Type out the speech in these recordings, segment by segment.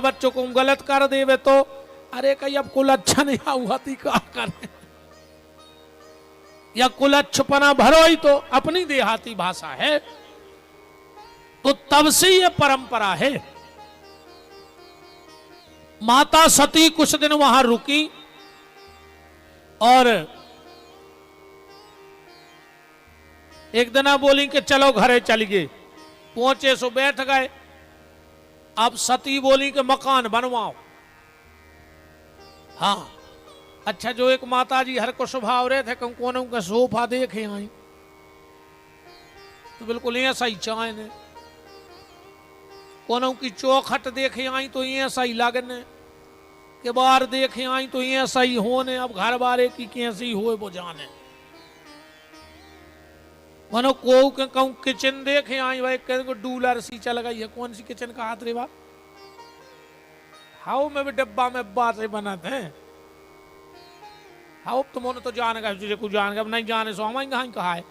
बच्चों को गलत कर देवे तो अरे कहीं अब कुल अच्छा नहीं हुआ थी क्या करे, या कुल अच्छपना भरो ही तो अपनी देहाती भाषा है। तो तब से ये परंपरा है। माता सती कुछ दिन वहां रुकी और एक दिन बोली कि चलो घरे चल गए। पहुंचे सो बैठ गए। अब सती बोली कि मकान बनवाओ। हाँ अच्छा, जो एक माता जी हर को स्वभाव रहे थे कि कौन का सोफा देखे आई तो बिल्कुल ऐसा ही चाहे ने, कोनों की चौखट देखे आई तो ऐसा ही लगने के, बाहर देखे आई तो ऐसा ही होने। अब घर बारे की कैसी हो वो जाने। मनो को कहूं किचन देखे आई भाई को डूलर सी चल गई है, कौन सी किचन का हाथ रे बा, हाउ में भी डब्बा में बात से बनाते हैं। हाउ तुमने तो जान गए, तुझे कुछ जान गए, अब नहीं जाने सो हम कहा है।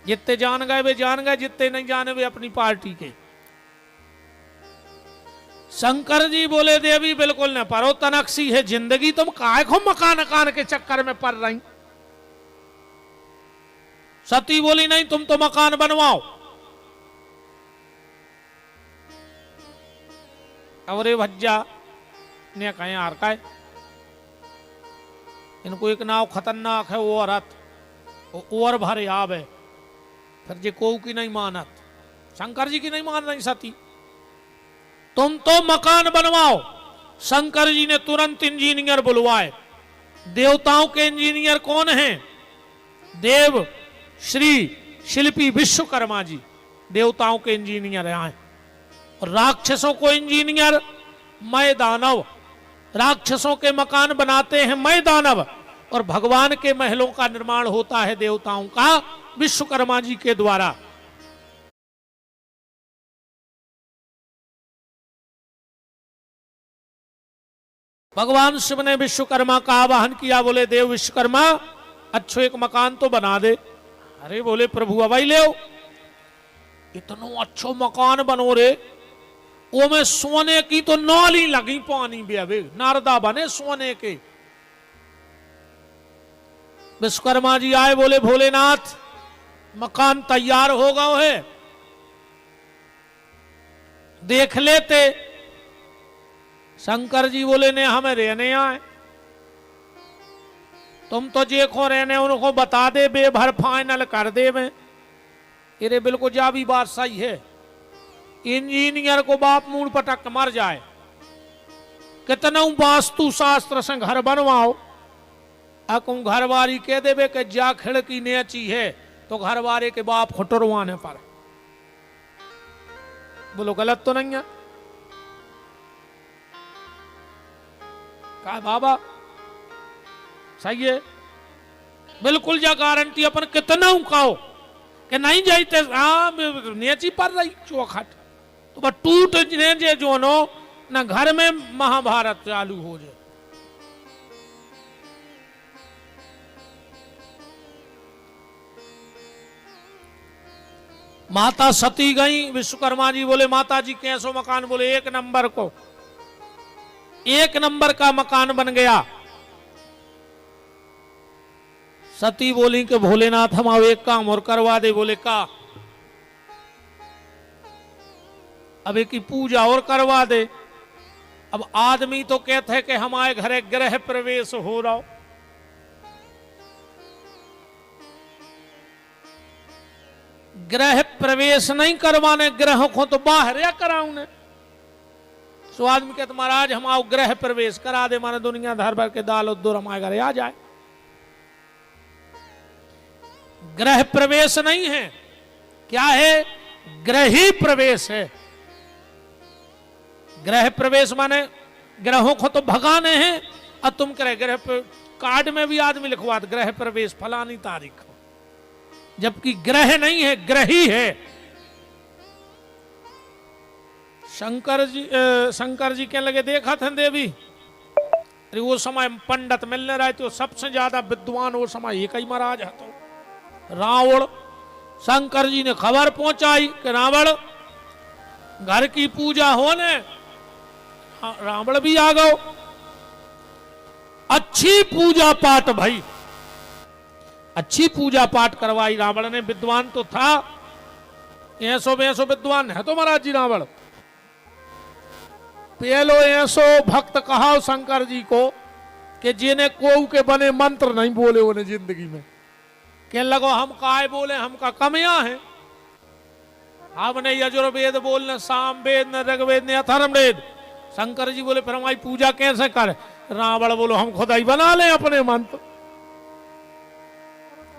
जितने जान गए वे जान गए, जितने नहीं जाने वे अपनी पार्टी के। शंकर जी बोले देवी बिल्कुल न परो, तनकसी है जिंदगी, तुम काहे को मकान अकान के चक्कर में पड़ रही। सती बोली नहीं, तुम तो मकान बनवाओ। अरे भज्जा ने कहे यार का है? इनको एक नाव खतरनाक है वो औरत और भरे आब है। फिर जे को की नहीं मानत, शंकर जी की नहीं मान रही सती। तुम तो मकान बनवाओ। शंकर जी ने तुरंत इंजीनियर बुलवाए। देवताओं के इंजीनियर कौन हैं? देव श्री शिल्पी विश्वकर्मा जी देवताओं के इंजीनियर हैं। और राक्षसों को इंजीनियर मय दानव, राक्षसों के मकान बनाते हैं मय दानव, और भगवान के महलों का निर्माण होता है देवताओं का विश्वकर्मा जी के द्वारा। भगवान शिव ने विश्वकर्मा का आवाहन किया। बोले देव विश्वकर्मा अच्छो एक मकान तो बना दे। अरे बोले प्रभु अवई ले, इतना अच्छो मकान बनो रे, वो में सोने की तो नौली लगी पानी भी, नारदा बने सोने के। विश्वकर्मा जी आए, बोले भोलेनाथ मकान तैयार हो गया है, देख लेते। शंकर जी बोले ने हमें रहने आए, तुम तो जे को रहने उनको बता दे, बेभर फाइनल कर दे। मैं अरे बिल्कुल जा भी बात सही है। इंजीनियर को बाप मूड पटक मर जाए, कितना वास्तु शास्त्र से घर बनवाओ, अकुम घरवारी कह देवे कि जा खिड़की नेची है तो घरवारे के बाप खुटरवाने पर। बोलो गलत तो नहीं है? कहा बाबा सही है, बिल्कुल जा गारंटी अपन कितना कहो कि नहीं जाते। हाँ नेची पर रही चौखट तो बस टूट जे जो नो ना घर में महाभारत चालू हो जाए। माता सती गई। विश्वकर्मा जी बोले माता जी कैसो मकान? बोले एक नंबर को, एक नंबर का मकान बन गया। सती बोली कि भोलेनाथ हम आओ एक काम और करवा दे। बोले का? अब एक की पूजा और करवा दे। अब आदमी तो कहते हैं कि हमारे घरे गृह प्रवेश हो रहा हो, गृह प्रवेश नहीं करवाने, ग्रह को तो बाहर या कराऊ ने। सो आदमी कहते महाराज हम आओ गृह प्रवेश करा दे, माने दुनिया धर भर के दाल उद्दूर हमारे घरे आ जाए। गृह प्रवेश नहीं है, क्या है? ग्रही प्रवेश है। गृह प्रवेश माने ग्रहों को तो भगाने हैं, और तुम करे गृह कार्ड में भी आदमी लिखवा दे गृह प्रवेश फलानी तारीख, जबकि ग्रह नहीं है, ग्रही है। शंकर जी क्या लगे देखा था देवी, अरे वो समय पंडित मिलने रहे थे, सबसे ज्यादा विद्वान वो समय एक ही महाराज है तो रावण। शंकर जी ने खबर पहुंचाई कि रावण घर की पूजा होने रावण भी आ गयो। अच्छी पूजा पाठ भाई, अच्छी पूजा पाठ करवाई रावण ने। विद्वान तो था, ऐसो बेसो विद्वान है तो महाराज जी रावण। पहलो ऐसो भक्त कहा शंकर जी को कि जिन्हें को के बने मंत्र नहीं बोले उन्हें जिंदगी में। कहने लगो हम काय बोले, हम का कमियां हैं। हमने यजुर्वेद बोलने, साम वेद न ऋग्वेद न अथर्ववेद। शंकर जी बोले फिर हमारी पूजा कैसे कर। रावण बोलो हम खुदा ही बना लें अपने मंत्र।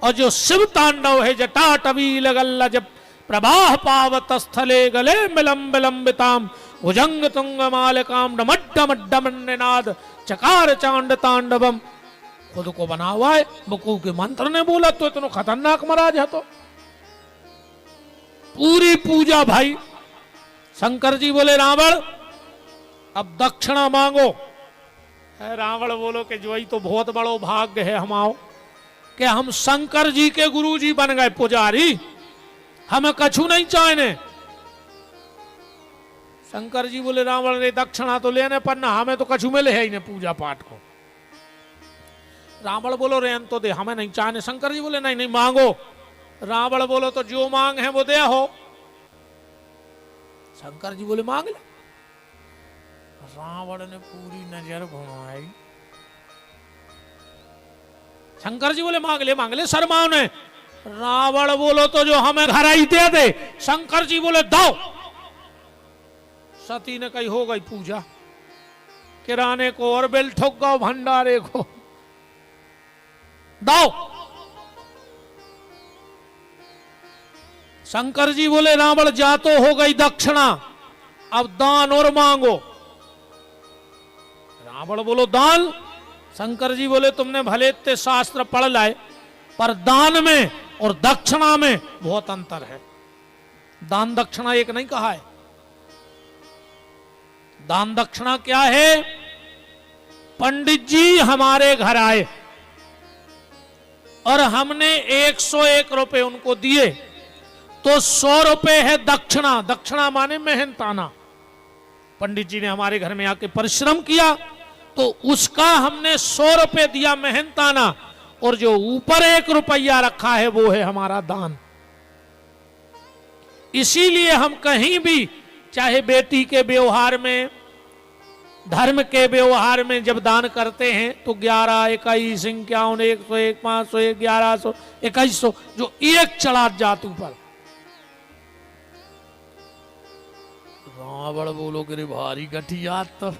और जो शिव तांडव है जटाटवी गल्ला जब प्रवाह पावत स्थले गले मिलम विलंबिताम भुजंग तुंग मालिकाम डमड्डमड्डमन्नाद चकार चांड तांडवम। खुद को बना हुआ है, बकू के मंत्र ने बोला तो इतना खतरनाक महाराज है। तो पूरी पूजा भाई। शंकर जी बोले रावण अब दक्षिणा मांगो। रावण बोलो कि जो ही तो बहुत बड़ो भाग्य है हमाओ कि हम शंकर जी के गुरु जी बन गए पुजारी, हमें कछु नहीं चाहने। शंकर जी बोले रावण ने दक्षिणा तो लेने पर ना हमें तो कछु मिले है ही नहीं पूजा पाठ को। रावण बोलो रेन तो दे, हमें नहीं चाहने। शंकर जी बोले नहीं नहीं मांगो। रावण बोलो तो जो मांग है वो दे हो। शंकर जी बोले मांग ले। रावण ने पूरी नजर घुमाई। शंकर जी बोले मांग ले शर्माओ ने। रावण बोलो तो जो हमें घर ही दे दे। शंकर जी बोले दो। सती ने कही हो गई पूजा। किराने को और बिल ठोक गो, भंडारे को दो। शंकर जी बोले रावण जा तो हो गई दक्षिणा, अब दान और मांगो। रावण बोलो दान। शंकर जी बोले तुमने भले इतने शास्त्र पढ़ लाए पर दान में और दक्षिणा में बहुत अंतर है। दान दक्षिणा एक नहीं कहा है। दान दक्षिणा क्या है? पंडित जी हमारे घर आए और हमने 101 रुपए उनको दिए तो 100 रुपए है दक्षिणा। दक्षिणा माने मेहनताना। पंडित जी ने हमारे घर में आके परिश्रम किया तो उसका हमने 100 रुपए दिया मेहनताना, और जो ऊपर 1 रुपया रखा है वो है हमारा दान। इसीलिए हम कहीं भी चाहे बेटी के व्यवहार में, धर्म के व्यवहार में जब दान करते हैं तो 11, 21, 51, 101, 500, 1100, 2100 जो एक चढ़ा जात ऊपर। रावण बोलो गिरे भारी घटिया। तो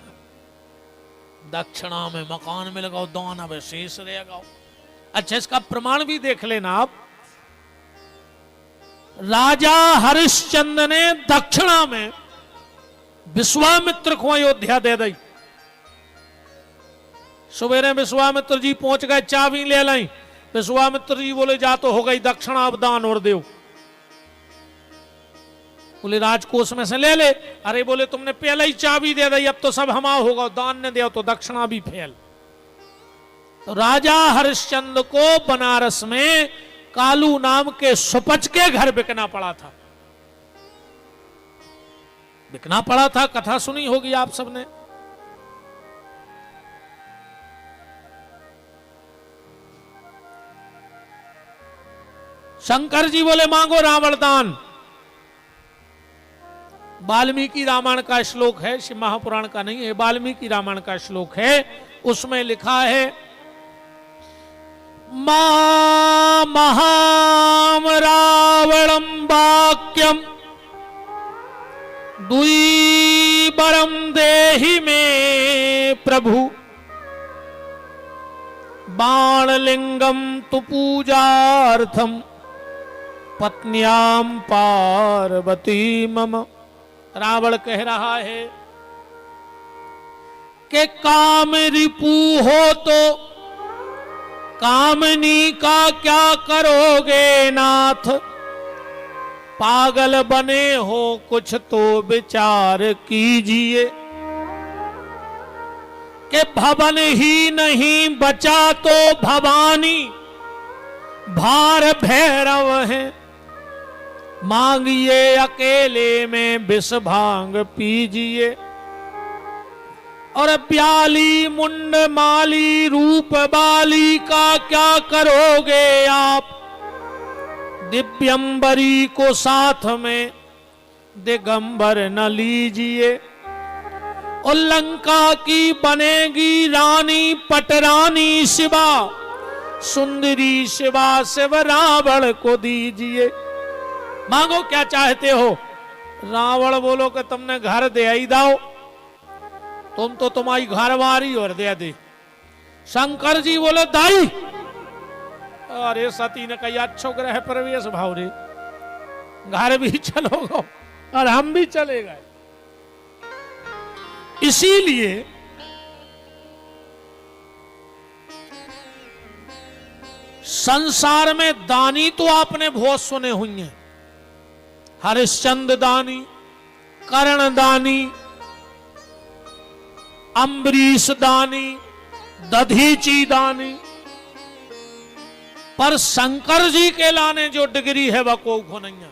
दक्षिणा में मकान में लगाओ, दान अब शेष रहेगा। अच्छा इसका प्रमाण भी देख लेना आप। राजा हरिश्चंद्र ने दक्षिणा में विश्वामित्र को अयोध्या दे दी। सवेरे विश्वामित्र जी पहुंच गए, चाबी ले लाई। विश्वामित्र जी बोले जा तो हो गई दक्षिणा, अब दान और दो। बोले राजकोष में से ले ले। अरे बोले तुमने पहले ही चाबी दे दी, अब तो सब हमारा होगा, दान ने दे तो दक्षिणा भी फेल। तो राजा हरिश्चंद्र को बनारस में कालू नाम के सुपच के घर बिकना पड़ा था। बिकना पड़ा था, कथा सुनी होगी आप सबने। शंकर जी बोले मांगो रावण दान। वाल्मीकि रामायण का श्लोक है, शिव महापुराण का नहीं है, वाल्मीकि रामायण का श्लोक है। उसमें लिखा है मा महाम रावणम वाक्यम द्विबरम देहि में प्रभु बाणलिंगम तु पूजार्थम पत्न्याम पार्वती मम। रावण कह रहा है कि काम रिपु हो तो कामनी का क्या करोगे नाथ। पागल बने हो कुछ तो विचार कीजिए कि भवन ही नहीं बचा तो भवानी भार भैरव है। मांगिए अकेले में विष भांग पीजिए। और ब्याली मुंड माली रूप बाली का क्या करोगे आप, दिव्यंबरी को साथ में दिगंबर न लीजिए। और लंका की बनेगी रानी पटरानी शिवा, सुंदरी शिवा शिव रावण को दीजिए। मांगो क्या चाहते हो। रावण बोलो कि तुमने घर दे ही दाओ, तुम तो तुम्हारी घरवारी और दे दे। शंकर जी बोले दाई। अरे सती ने कहा अच्छो ग्रह प्रवेश भाव रे, घर भी चलोगे और हम भी चले गए। इसीलिए संसार में दानी तो आपने बहुत सुने हुए हैं। हरिश्चंद्र दानी, कर्ण दानी, अम्बरीश दानी, दधीची दानी, पर शंकर जी के लाने जो डिग्री है वह को नहीं है।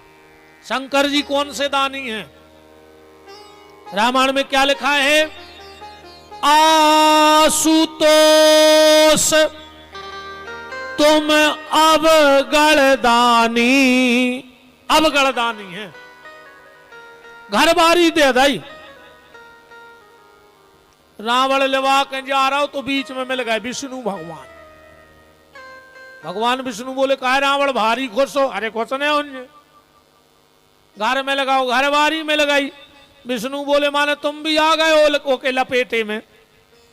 शंकर जी कौन से दानी हैं? रामायण में क्या लिखा है? आशुतोष तुम अवगणदानी, अवगणदानी है। घर बारी दे दाई। रावण लेवा के जा रहा हो तो बीच में मिल गए विष्णु भगवान। भगवान विष्णु बोले कहा रावण भारी खुश हो। अरे खुश नहीं उनसे, घर में लगाओ, घर बारी में लगाई। विष्णु बोले माने तुम भी आ गए ओके लपेटे में।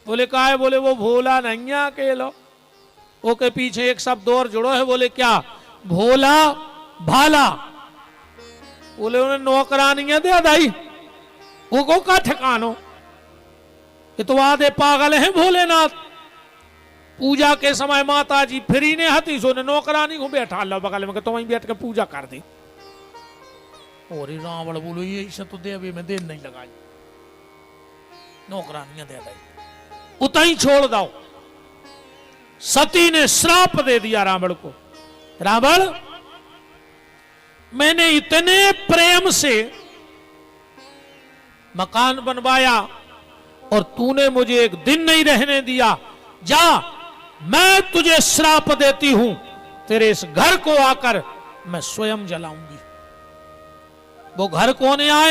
बोले कहा है? बोले वो भोला नहीं अकेलो। ओके पीछे एक शब्द और जुड़ो है। बोले क्या? भोला भाला। बोले उन्हें नौकरानियां दे दाई, वो का ठिकानो। ये तो आधे पागल हैं भोलेनाथ। पूजा के समय माता जी फ्री ने हती सो ने नौकरानी को बैठा लो बगल में, तो वहीं बैठ के पूजा कर दी। और रावण बोलो ये इसे तो देवी में देर नहीं लगाई, नौकरानियां दे दी, उतना ही छोड़ दो। सती ने श्राप दे दिया रावण को। रावण मैंने इतने प्रेम से मकान बनवाया और तूने मुझे एक दिन नहीं रहने दिया। जा, मैं तुझे श्राप देती हूं, तेरे इस घर को आकर मैं स्वयं जलाऊंगी। वो घर कौन आए?